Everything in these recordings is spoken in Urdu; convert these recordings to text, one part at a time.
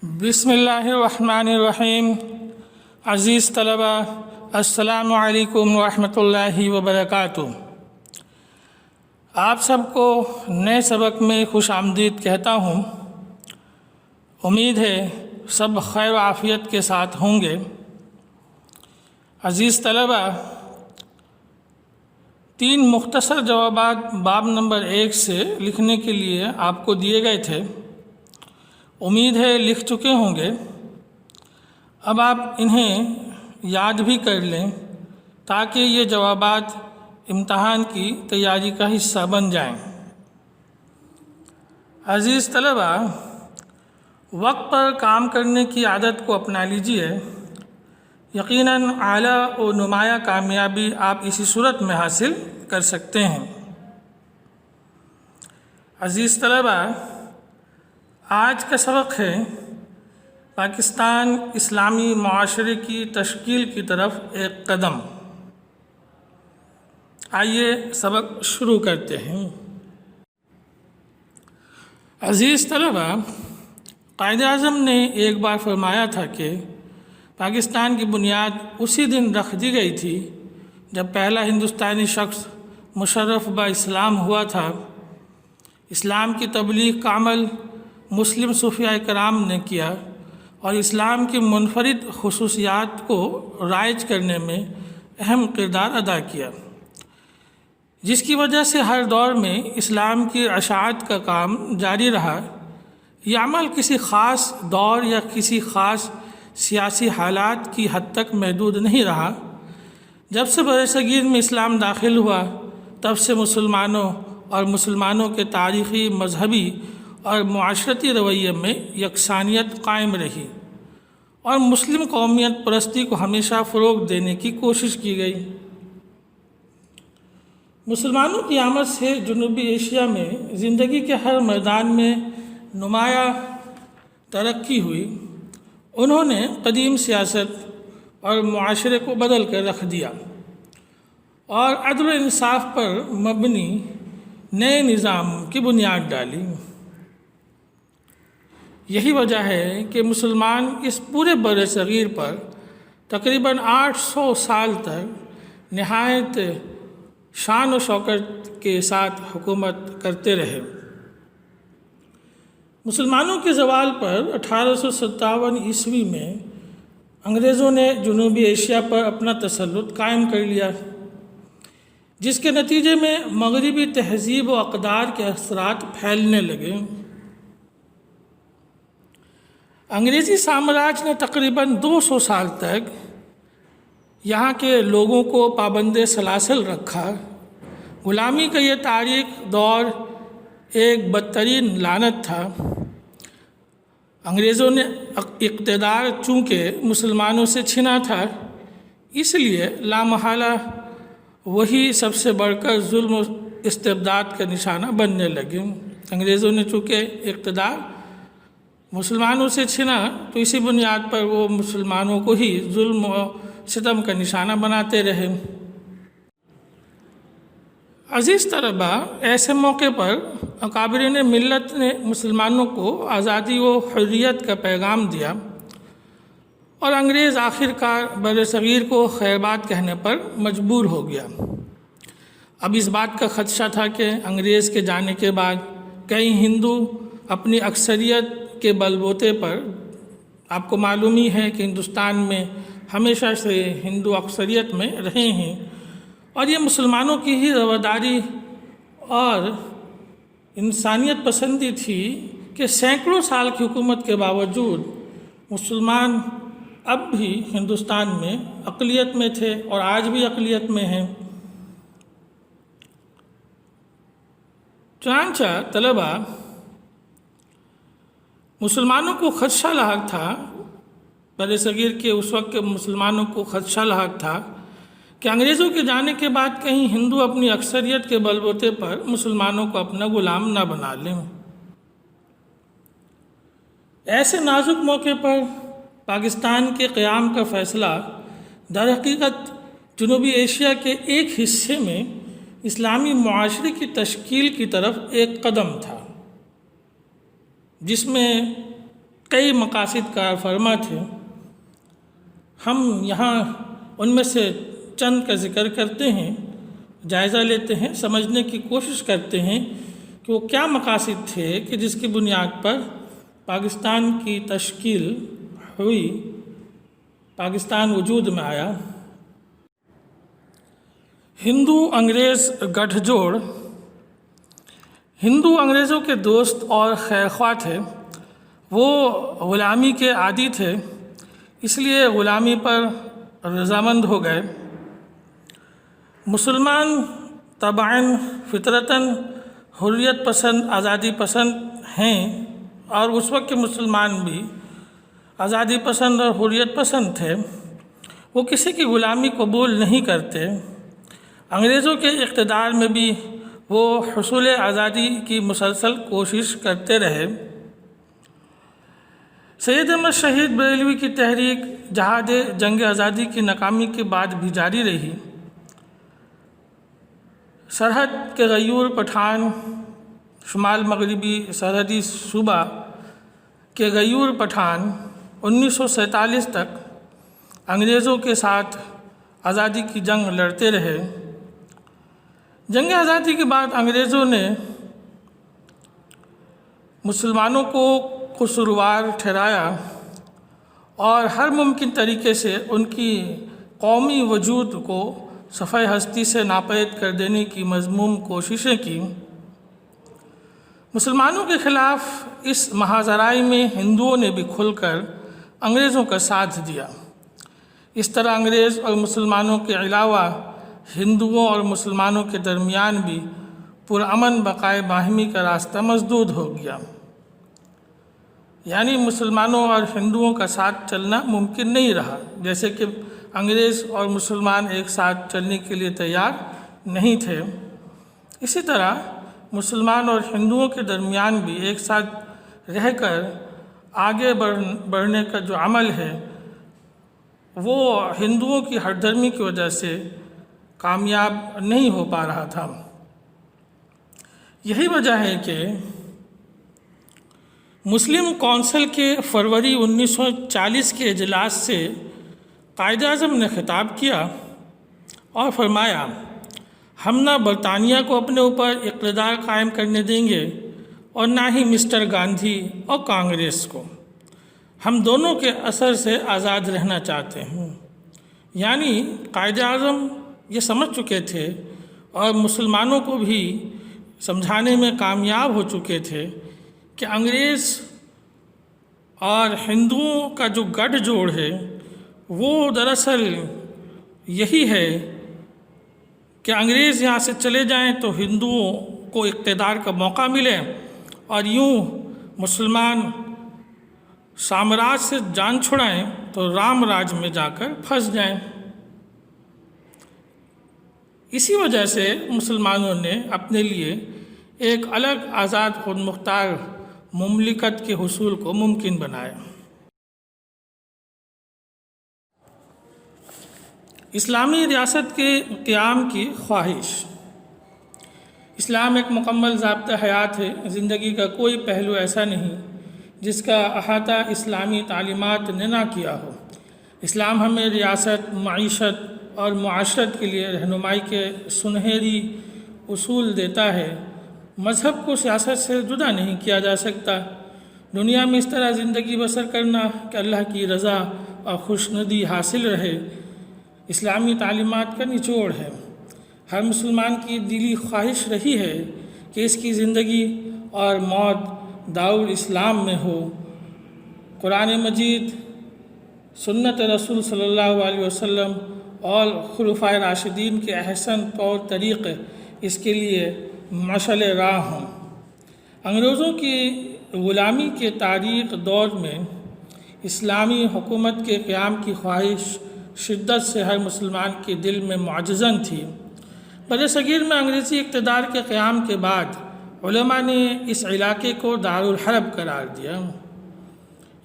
بسم اللہ الرحمن الرحیم۔ عزیز طلبہ، السلام علیکم ورحمۃ اللہ وبرکاتہ۔ آپ سب کو نئے سبق میں خوش آمدید کہتا ہوں۔ امید ہے سب خیر و عافیت کے ساتھ ہوں گے۔ عزیز طلبہ، 3 مختصر جوابات باب نمبر 1 سے لکھنے کے لیے آپ کو دیے گئے تھے۔ امید ہے لکھ چکے ہوں گے۔ اب آپ انہیں یاد بھی کر لیں تاکہ یہ جوابات امتحان کی تیاری کا حصہ بن جائیں۔ عزیز طلبہ، وقت پر کام کرنے کی عادت کو اپنا لیجئے۔ یقیناً اعلیٰ و نمایاں کامیابی آپ اسی صورت میں حاصل کر سکتے ہیں۔ عزیز طلبہ، آج کا سبق ہے پاکستان اسلامی معاشرے کی تشکیل کی طرف ایک قدم۔ آئیے سبق شروع کرتے ہیں۔ عزیز طلبہ، قائد اعظم نے ایک بار فرمایا تھا کہ پاکستان کی بنیاد اسی دن رکھ دی گئی تھی جب پہلا ہندوستانی شخص مشرف با اسلام ہوا تھا۔ اسلام کی تبلیغ کا عمل مسلم صوفیاء کرام نے کیا اور اسلام کی منفرد خصوصیات کو رائج کرنے میں اہم کردار ادا کیا، جس کی وجہ سے ہر دور میں اسلام کی اشاعت کا کام جاری رہا۔ یہ عمل کسی خاص دور یا کسی خاص سیاسی حالات کی حد تک محدود نہیں رہا۔ جب سے برصغیر میں اسلام داخل ہوا، تب سے مسلمانوں اور مسلمانوں کے تاریخی، مذہبی اور معاشرتی رویے میں یکسانیت قائم رہی اور مسلم قومیت پرستی کو ہمیشہ فروغ دینے کی کوشش کی گئی۔ مسلمانوں کی آمد سے جنوبی ایشیا میں زندگی کے ہر میدان میں نمایاں ترقی ہوئی۔ انہوں نے قدیم سیاست اور معاشرے کو بدل کر رکھ دیا اور عدل و انصاف پر مبنی نئے نظام کی بنیاد ڈالی۔ یہی وجہ ہے کہ مسلمان اس پورے برصغیر پر تقریباً 800 سال تک نہایت شان و شوکت کے ساتھ حکومت کرتے رہے۔ مسلمانوں کے زوال پر 1857 عیسوی میں انگریزوں نے جنوبی ایشیا پر اپنا تسلط قائم کر لیا، جس کے نتیجے میں مغربی تہذیب و اقدار کے اثرات پھیلنے لگے۔ انگریزی سامراج نے تقریباً 200 سال تک یہاں کے لوگوں کو پابند سلاسل رکھا۔ غلامی کا یہ تاریک دور ایک بدترین لعنت تھا۔ انگریزوں نے اقتدار چونکہ مسلمانوں سے چھینا تھا، اس لیے لامحالہ وہی سب سے بڑھ کر ظلم و استبداد کا نشانہ بننے لگے۔ انگریزوں نے چونکہ اقتدار مسلمانوں سے چھینا تو اسی بنیاد پر وہ مسلمانوں کو ہی ظلم و ستم کا نشانہ بناتے رہے۔ عزیز طلبہ، ایسے موقع پر اکابرین ملت نے مسلمانوں کو آزادی و حریت کا پیغام دیا اور انگریز آخرکار برصغیر کو خیر بات کہنے پر مجبور ہو گیا۔ اب اس بات کا خدشہ تھا کہ انگریز کے جانے کے بعد کئی ہندو اپنی اکثریت کے بل بوتے پر، آپ کو معلوم ہی ہے کہ ہندوستان میں ہمیشہ سے ہندو اکثریت میں رہے ہیں، اور یہ مسلمانوں کی ہی رواداری اور انسانیت پسندی تھی کہ سینکڑوں سال کی حکومت کے باوجود مسلمان اب بھی ہندوستان میں اقلیت میں تھے اور آج بھی اقلیت میں ہیں۔ چنانچہ طلبہ، مسلمانوں کو خدشہ لاحق تھا، برصغیر کے اس وقت کے مسلمانوں کو خدشہ لاحق تھا کہ انگریزوں کے جانے کے بعد کہیں ہندو اپنی اکثریت کے بل بوتے پر مسلمانوں کو اپنا غلام نہ بنا لیں۔ ایسے نازک موقع پر پاکستان کے قیام کا فیصلہ در حقیقت جنوبی ایشیا کے ایک حصے میں اسلامی معاشرے کی تشکیل کی طرف ایک قدم تھا، جس میں کئی مقاصد کار فرما تھے۔ ہم یہاں ان میں سے چند کا ذکر کرتے ہیں، جائزہ لیتے ہیں، سمجھنے کی کوشش کرتے ہیں کہ وہ کیا مقاصد تھے کہ جس کی بنیاد پر پاکستان کی تشکیل ہوئی، پاکستان وجود میں آیا۔ ہندو انگریز گٹھ جوڑ ہندو انگریزوں کے دوست اور خیرخواہ تھے۔ وہ غلامی کے عادی تھے، اس لیے غلامی پر رضامند ہو گئے۔ مسلمان طبعاً فطرتاً حریت پسند، آزادی پسند ہیں، اور اس وقت کے مسلمان بھی آزادی پسند اور حریت پسند تھے۔ وہ کسی کی غلامی قبول نہیں کرتے۔ انگریزوں کے اقتدار میں بھی وہ حصول آزادی کی مسلسل کوشش کرتے رہے۔ سید احمد شہید بریلوی کی تحریک جہاد جنگ آزادی کی ناکامی کے بعد بھی جاری رہی۔ سرحد کے غیور پٹھان، شمال مغربی سرحدی صوبہ کے غیور پٹھان 1947 تک انگریزوں کے ساتھ آزادی کی جنگ لڑتے رہے۔ جنگ آزادی کے بعد انگریزوں نے مسلمانوں کو قصوروار ٹھہرایا اور ہر ممکن طریقے سے ان کی قومی وجود کو صفحہ ہستی سے ناپید کر دینے کی مذموم کوششیں کی۔ مسلمانوں کے خلاف اس مہاجرائی میں ہندوؤں نے بھی کھل کر انگریزوں کا ساتھ دیا۔ اس طرح انگریز اور مسلمانوں کے علاوہ ہندوؤں اور مسلمانوں کے درمیان بھی پرامن بقائے باہمی کا راستہ مسدود ہو گیا۔ یعنی مسلمانوں اور ہندوؤں کا ساتھ چلنا ممکن نہیں رہا، جیسے کہ انگریز اور مسلمان ایک ساتھ چلنے کے لیے تیار نہیں تھے، اسی طرح مسلمان اور ہندوؤں کے درمیان بھی ایک ساتھ رہ کر آگے بڑھنے کا جو عمل ہے وہ ہندوؤں کی ہٹ دھرمی کی وجہ سے کامیاب نہیں ہو پا رہا تھا۔ یہی وجہ ہے کہ مسلم کونسل کے فروری 1940 کے اجلاس سے قائد اعظم نے خطاب کیا اور فرمایا، ہم نہ برطانیہ کو اپنے اوپر اقتدار قائم کرنے دیں گے اور نہ ہی مسٹر گاندھی اور کانگریس کو۔ ہم دونوں کے اثر سے آزاد رہنا چاہتے ہیں۔ یعنی قائد اعظم یہ سمجھ چکے تھے اور مسلمانوں کو بھی سمجھانے میں کامیاب ہو چکے تھے کہ انگریز اور ہندوؤں کا جو گٹھ جوڑ ہے وہ دراصل یہی ہے کہ انگریز یہاں سے چلے جائیں تو ہندوؤں کو اقتدار کا موقع ملے اور یوں مسلمان سامراج سے جان چھڑائیں تو رام راج میں جا کر پھنس جائیں۔ اسی وجہ سے مسلمانوں نے اپنے لیے ایک الگ آزاد خود مختار مملکت کے حصول کو ممکن بنایا۔ اسلامی ریاست کے قیام کی خواہش۔ اسلام ایک مکمل ضابطہ حیات ہے۔ زندگی کا کوئی پہلو ایسا نہیں جس کا احاطہ اسلامی تعلیمات نے نہ کیا ہو۔ اسلام ہمیں ریاست، معیشت اور معاشرت کے لیے رہنمائی کے سنہری اصول دیتا ہے۔ مذہب کو سیاست سے جدا نہیں کیا جا سکتا۔ دنیا میں اس طرح زندگی بسر کرنا کہ اللہ کی رضا اور خوشنودی حاصل رہے، اسلامی تعلیمات کا نچوڑ ہے۔ ہر مسلمان کی دلی خواہش رہی ہے کہ اس کی زندگی اور موت دارالاسلام میں ہو۔ قرآن مجید، سنت رسول صلی اللہ علیہ وسلم اور خلفائے راشدین کے احسن طور طریقے اس کے لیے مشعل راہ ہوں۔ انگریزوں کی غلامی کے تاریک دور میں اسلامی حکومت کے قیام کی خواہش شدت سے ہر مسلمان کے دل میں معجزن تھی۔ بر صغیر میں انگریزی اقتدار کے قیام کے بعد علماء نے اس علاقے کو دارالحرب قرار دیا،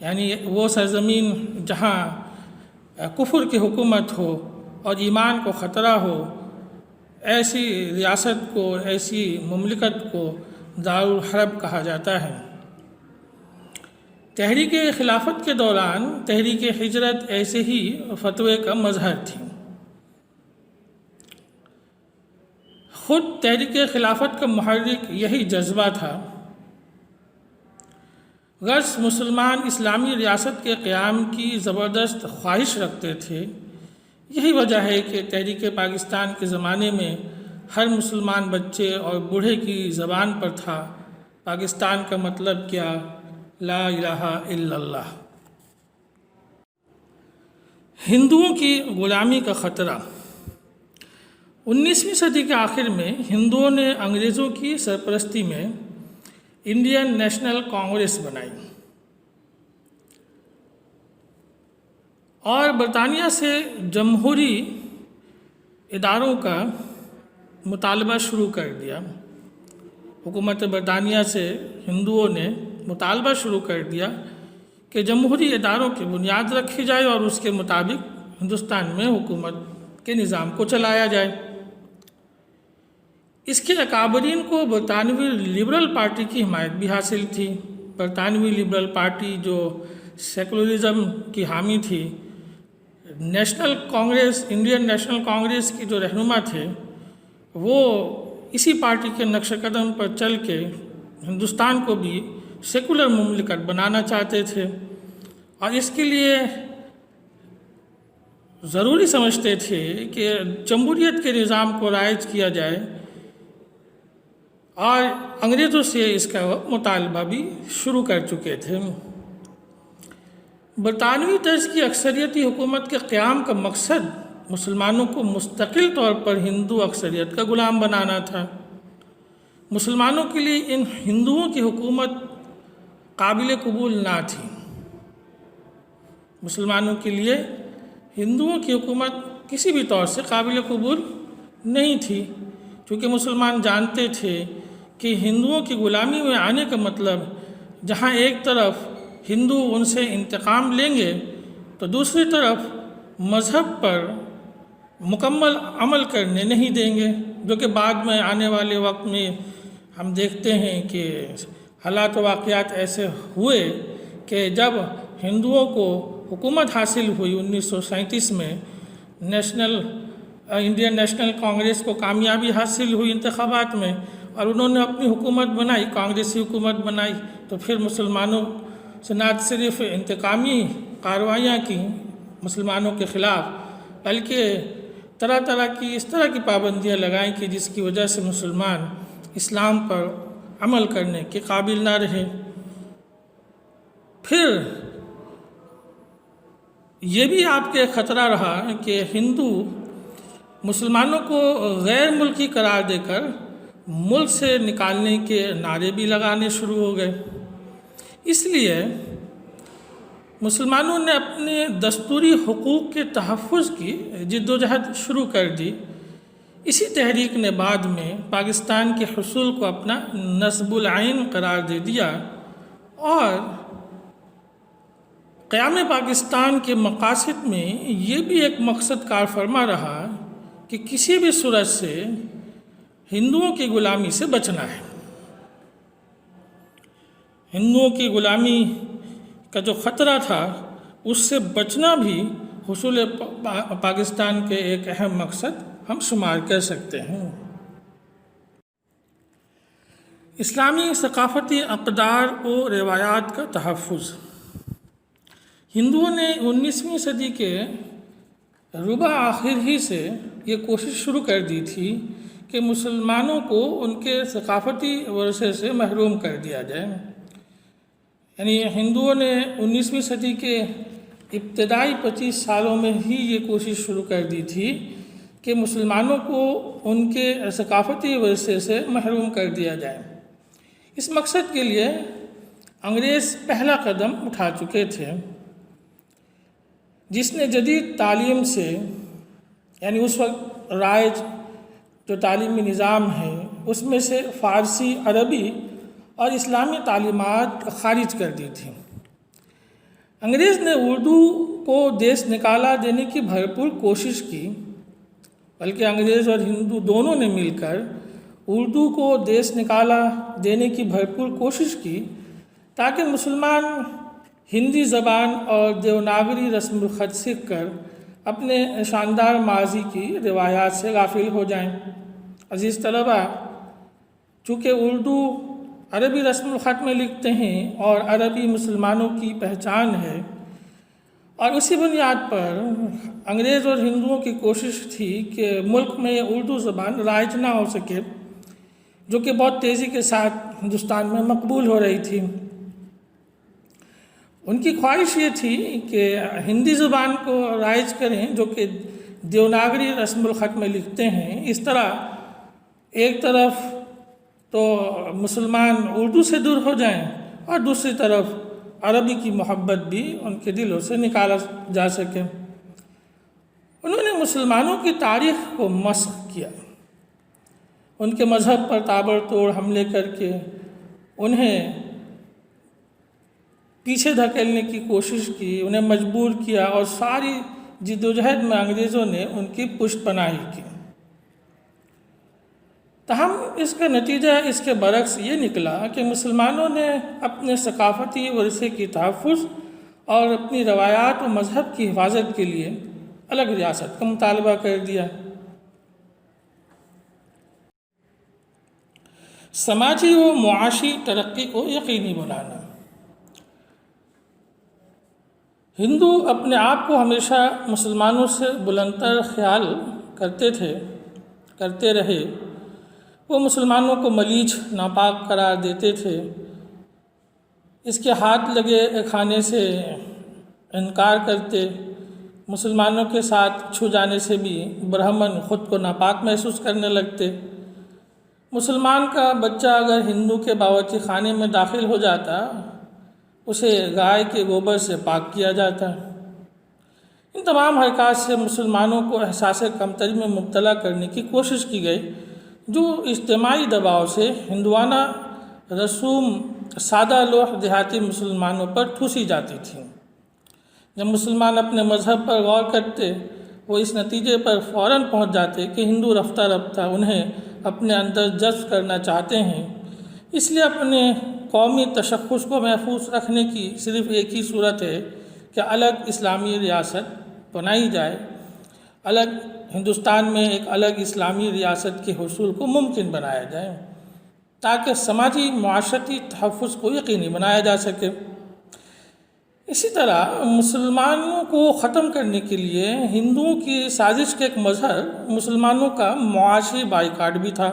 یعنی وہ سرزمین جہاں کفر کی حکومت ہو اور ایمان کو خطرہ ہو، ایسی ریاست کو، ایسی مملکت کو دارالحرب کہا جاتا ہے۔ تحریک خلافت کے دوران تحریک ہجرت ایسے ہی فتوے کا مظہر تھی۔ خود تحریک خلافت کا محرک یہی جذبہ تھا۔ غرض مسلمان اسلامی ریاست کے قیام کی زبردست خواہش رکھتے تھے۔ یہی وجہ ہے کہ تحریک پاکستان کے زمانے میں ہر مسلمان بچے اور بوڑھے کی زبان پر تھا، پاکستان کا مطلب کیا؟ لا الہ الا اللہ۔ ہندوؤں کی غلامی کا خطرہ۔ 19ویں صدی کے آخر میں ہندوؤں نے انگریزوں کی سرپرستی میں انڈین نیشنل کانگریس بنائی اور برطانیہ سے جمہوری اداروں کا مطالبہ شروع کر دیا۔ حکومت برطانیہ سے ہندوؤں نے مطالبہ شروع کر دیا کہ جمہوری اداروں کی بنیاد رکھی جائے اور اس کے مطابق ہندوستان میں حکومت کے نظام کو چلایا جائے۔ اس کے اکابرین کو برطانوی لبرل پارٹی کی حمایت بھی حاصل تھی۔ برطانوی لبرل پارٹی جو سیکولرزم کی حامی تھی، national Congress, Indian national Congress کی جو رہنما تھے، وہ اسی پارٹی کے نقش قدم پر چل کے ہندوستان کو بھی سیکولر مملکت بنانا چاہتے تھے اور اس کے لیے ضروری سمجھتے تھے کہ جمہوریت کے نظام کو رائج کیا جائے، اور انگریزوں سے اس کا مطالبہ بھی شروع کر چکے تھے۔ برطانوی طرز کی اکثریتی حکومت کے قیام کا مقصد مسلمانوں کو مستقل طور پر ہندو اکثریت کا غلام بنانا تھا۔ مسلمانوں کے لیے ان ہندوؤں کی حکومت قابل قبول نہ تھی۔ مسلمانوں کے لیے ہندوؤں کی حکومت کسی بھی طور سے قابل قبول نہیں تھی، کیونکہ مسلمان جانتے تھے کہ ہندوؤں کی غلامی میں آنے کا مطلب جہاں ایک طرف ہندو ان سے انتقام لیں گے تو دوسری طرف مذہب پر مکمل عمل کرنے نہیں دیں گے، جو کہ بعد میں آنے والے وقت میں ہم دیکھتے ہیں کہ حالات و واقعات ایسے ہوئے کہ جب ہندوؤں کو حکومت حاصل ہوئی 1937 میں، انڈین نیشنل کانگریس کو کامیابی حاصل ہوئی انتخابات میں اور انہوں نے اپنی حکومت بنائی، کانگریسی حکومت بنائی، تو پھر مسلمانوں سے نہ صرف انتقامی کارروائیاں کی مسلمانوں کے خلاف، بلکہ طرح طرح کی اس طرح کی پابندیاں لگائیں کہ جس کی وجہ سے مسلمان اسلام پر عمل کرنے کے قابل نہ رہے۔ پھر یہ بھی آپ کے خطرہ رہا کہ ہندو مسلمانوں کو غیر ملکی قرار دے کر ملک سے نکالنے کے نعرے بھی لگانے شروع ہو گئے۔ اس لیے مسلمانوں نے اپنے دستوری حقوق کے تحفظ کی جد و جہد شروع کر دی۔ اسی تحریک نے بعد میں پاکستان کے حصول کو اپنا نصب العین قرار دے دیا اور قیام پاکستان کے مقاصد میں یہ بھی ایک مقصد کار فرما رہا کہ کسی بھی صورت سے ہندوؤں کی غلامی سے بچنا ہے۔ ہندوؤں کی غلامی کا جو خطرہ تھا اس سے بچنا بھی حصول پاکستان کے ایک اہم مقصد ہم شمار کر سکتے ہیں۔ اسلامی ثقافتی اقدار و روایات کا تحفظ۔ ہندوؤں نے 19ویں صدی کے ربع آخر ہی سے یہ کوشش شروع کر دی تھی کہ مسلمانوں کو ان کے ثقافتی ورثے سے محروم کر دیا جائے۔ یعنی ہندوؤں نے 19ویں صدی کے ابتدائی 25 سالوں میں ہی یہ کوشش شروع کر دی تھی کہ مسلمانوں کو ان کے ثقافتی ورثے سے محروم کر دیا جائے۔ اس مقصد کے لیے انگریز پہلا قدم اٹھا چکے تھے، جس نے جدید تعلیم سے، یعنی اس وقت رائج جو تعلیمی نظام ہے اس میں سے فارسی، عربی اور اسلامی تعلیمات خارج کر دی تھی۔ انگریز نے اردو کو دیس نکالا دینے کی بھرپور کوشش کی، بلکہ انگریز اور ہندو دونوں نے مل کر اردو کو دیس نکالا دینے کی بھرپور کوشش کی تاکہ مسلمان ہندی زبان اور دیوناگری رسم الخط سیکھ کر اپنے شاندار ماضی کی روایات سے غافل ہو جائیں۔ عزیز طلبہ، چونکہ اردو عربی رسم الخط میں لکھتے ہیں اور عربی مسلمانوں کی پہچان ہے، اور اسی بنیاد پر انگریز اور ہندوؤں کی کوشش تھی کہ ملک میں اردو زبان رائج نہ ہو سکے، جو کہ بہت تیزی کے ساتھ ہندوستان میں مقبول ہو رہی تھی۔ ان کی خواہش یہ تھی کہ ہندی زبان کو رائج کریں، جو کہ دیوناگری رسم الخط میں لکھتے ہیں۔ اس طرح ایک طرف تو مسلمان اردو سے دور ہو جائیں اور دوسری طرف عربی کی محبت بھی ان کے دلوں سے نکالا جا سکے۔ انہوں نے مسلمانوں کی تاریخ کو مسخ کیا، ان کے مذہب پر تابڑتوڑ حملے کر کے انہیں پیچھے دھکیلنے کی کوشش کی، انہیں مجبور کیا، اور ساری جدوجہد میں انگریزوں نے ان کی پشت پناہی کی۔ تاہم اس کا نتیجہ اس کے برعکس یہ نکلا کہ مسلمانوں نے اپنے ثقافتی ورثے کی تحفظ اور اپنی روایات و مذہب کی حفاظت کے لیے الگ ریاست کا مطالبہ کر دیا۔ سماجی و معاشی ترقی کو یقینی بنانا۔ ہندو اپنے آپ کو ہمیشہ مسلمانوں سے بلندتر خیال کرتے رہے۔ وہ مسلمانوں کو ملیچ، ناپاک قرار دیتے تھے، اس کے ہاتھ لگے کھانے سے انکار کرتے، مسلمانوں کے ساتھ چھو جانے سے بھی برہمن خود کو ناپاک محسوس کرنے لگتے۔ مسلمان کا بچہ اگر ہندو کے باورچی خانے میں داخل ہو جاتا، اسے گائے کے گوبر سے پاک کیا جاتا۔ ان تمام حرکات سے مسلمانوں کو احساس کمتری میں مبتلا کرنے کی کوشش کی گئی، جو اجتماعی دباؤ سے ہندوانہ رسوم سادہ لوح دیہاتی مسلمانوں پر ٹھوسی جاتی تھیں۔ جب مسلمان اپنے مذہب پر غور کرتے، وہ اس نتیجے پر فوراً پہنچ جاتے کہ ہندو رفتہ رفتہ انہیں اپنے اندر جذب کرنا چاہتے ہیں۔ اس لیے اپنے قومی تشخص کو محفوظ رکھنے کی صرف ایک ہی صورت ہے کہ الگ اسلامی ریاست بنائی جائے، ہندوستان میں ایک الگ اسلامی ریاست کے حصول کو ممکن بنایا جائے، تاکہ سماجی معاشرتی تحفظ کو یقینی بنایا جا سکے۔ اسی طرح مسلمانوں کو ختم کرنے کے لیے ہندوؤں کی سازش کا ایک مظہر مسلمانوں کا معاشی بائیکاٹ بھی تھا۔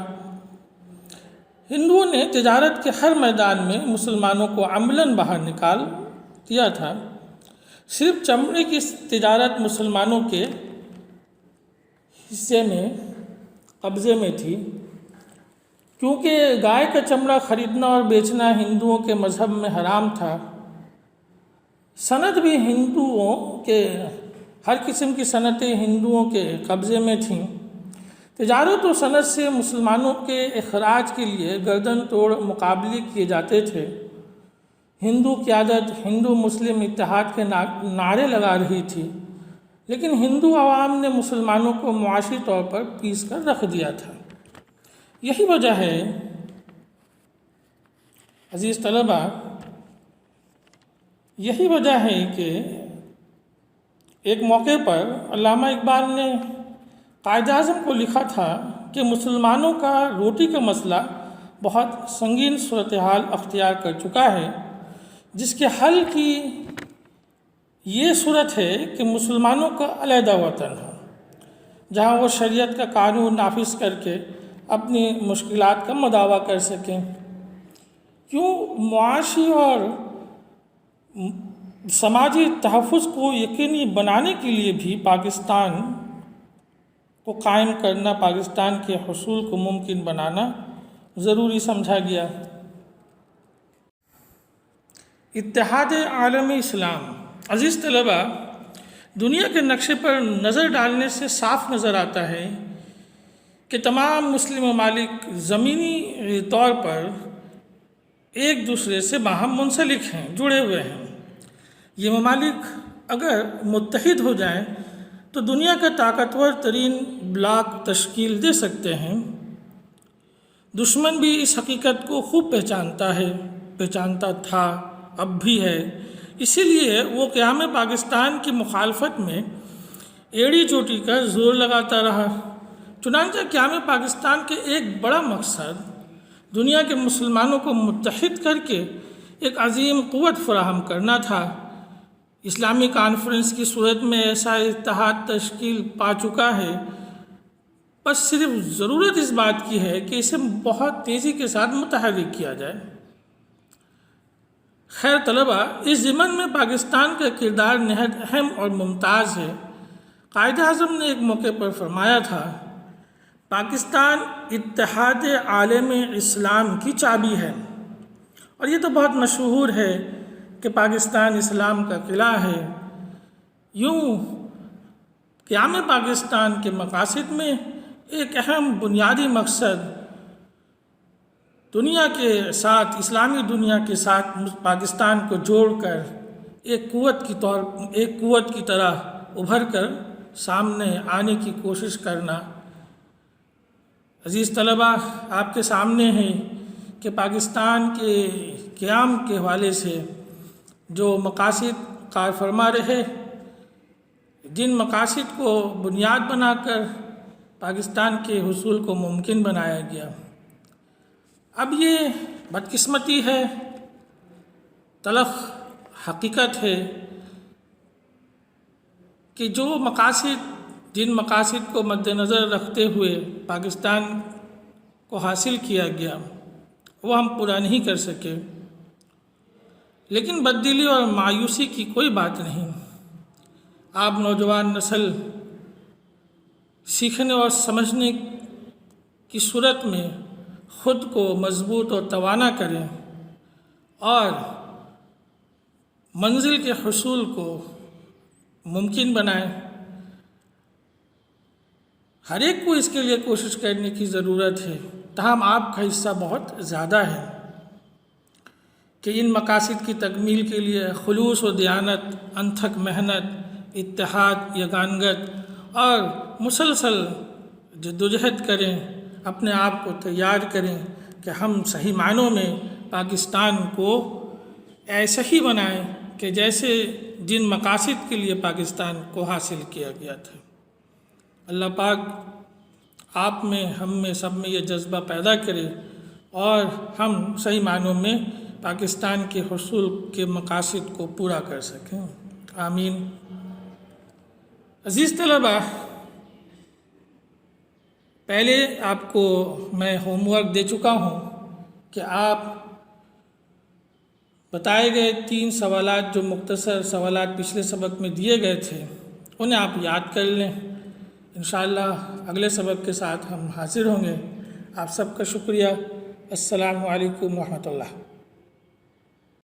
ہندوؤں نے تجارت کے ہر میدان میں مسلمانوں کو عملاً باہر نکال دیا تھا۔ صرف چمڑے کی تجارت مسلمانوں کے قبضے میں تھی، کیونکہ گائے کا چمڑا خریدنا اور بیچنا ہندوؤں کے مذہب میں حرام تھا۔ صنعت بھی ہندوؤں کے ہر قسم کی صنعتیں ہندوؤں کے قبضے میں تھیں۔ تجارت و صنعت سے مسلمانوں کے اخراج کے لیے گردن توڑ مقابلے کیے جاتے تھے۔ ہندو قیادت ہندو مسلم اتحاد کے نعرے لگا رہی تھی، لیکن ہندو عوام نے مسلمانوں کو معاشی طور پر پیس کر رکھ دیا تھا۔ یہی وجہ ہے عزیز طلبہ، یہی وجہ ہے کہ ایک موقع پر علامہ اقبال نے قائد اعظم کو لکھا تھا کہ مسلمانوں کا روٹی کا مسئلہ بہت سنگین صورتحال اختیار کر چکا ہے، جس کے حل کی یہ صورت ہے کہ مسلمانوں کا علیحدہ وطن ہو، جہاں وہ شریعت کا قانون نافذ کر کے اپنی مشکلات کا مداوع کر سکیں۔ کیوں معاشی اور سماجی تحفظ کو یقینی بنانے کے لیے بھی پاکستان کو قائم کرنا، پاکستان کے حصول کو ممکن بنانا ضروری سمجھا گیا۔ اتحاد عالم اسلام۔ عزیز طلبہ، دنیا کے نقشے پر نظر ڈالنے سے صاف نظر آتا ہے کہ تمام مسلم ممالک زمینی طور پر ایک دوسرے سے باہم منسلک ہیں، جڑے ہوئے ہیں۔ یہ ممالک اگر متحد ہو جائیں تو دنیا کا طاقتور ترین بلاک تشکیل دے سکتے ہیں۔ دشمن بھی اس حقیقت کو خوب پہچانتا تھا، اب بھی ہے۔ اسی لیے وہ قیام پاکستان کی مخالفت میں ایڑی چوٹی کا زور لگاتا رہا۔ چنانچہ قیام پاکستان کے ایک بڑا مقصد دنیا کے مسلمانوں کو متحد کر کے ایک عظیم قوت فراہم کرنا تھا۔ اسلامی کانفرنس کی صورت میں ایسا اتحاد تشکیل پا چکا ہے، بس صرف ضرورت اس بات کی ہے کہ اسے بہت تیزی کے ساتھ متحرک کیا جائے۔ خیر طلبہ، اس ضمن میں پاکستان کا کردار نہایت اہم اور ممتاز ہے۔ قائد اعظم نے ایک موقع پر فرمایا تھا، پاکستان اتحاد عالم اسلام کی چابی ہے، اور یہ تو بہت مشہور ہے کہ پاکستان اسلام کا قلعہ ہے۔ یوں قیام پاکستان کے مقاصد میں ایک اہم بنیادی مقصد دنیا کے ساتھ، اسلامی دنیا کے ساتھ پاکستان کو جوڑ کر ایک قوت کی طرح ابھر کر سامنے آنے کی کوشش کرنا۔ عزیز طلبہ، آپ کے سامنے ہے کہ پاکستان کے قیام کے حوالے سے جو مقاصد قائم فرما رہے، جن مقاصد کو بنیاد بنا کر پاکستان کے حصول کو ممکن بنایا گیا، اب یہ بدقسمتی ہے، تلخ حقیقت ہے کہ جن مقاصد کو مد نظر رکھتے ہوئے پاکستان کو حاصل کیا گیا وہ ہم پورا نہیں کر سکے۔ لیکن بددلی اور مایوسی کی کوئی بات نہیں۔ آپ نوجوان نسل سیکھنے اور سمجھنے کی صورت میں خود کو مضبوط اور توانا کریں اور منزل کے حصول کو ممکن بنائیں۔ ہر ایک کو اس کے لیے کوشش کرنے کی ضرورت ہے، تاہم آپ کا حصہ بہت زیادہ ہے کہ ان مقاصد کی تکمیل کے لیے خلوص و دیانت، انتھک محنت، اتحاد، یگانگت اور مسلسل جدوجہد کریں، اپنے آپ کو تیار کریں کہ ہم صحیح معنوں میں پاکستان کو ایسا ہی بنائیں کہ جیسے جن مقاصد کے لیے پاکستان کو حاصل کیا گیا تھا۔ اللہ پاک آپ میں، ہم میں، سب میں یہ جذبہ پیدا کرے اور ہم صحیح معنوں میں پاکستان کے حصول کے مقاصد کو پورا کر سکیں۔ آمین۔ عزیز طلبہ، پہلے آپ کو میں ہوم ورک دے چکا ہوں کہ آپ بتائے گئے 3 سوالات، جو مختصر سوالات پچھلے سبق میں دیے گئے تھے، انہیں آپ یاد کر لیں۔ انشاءاللہ اگلے سبق کے ساتھ ہم حاضر ہوں گے۔ آپ سب کا شکریہ۔ السلام علیکم ورحمۃ اللہ۔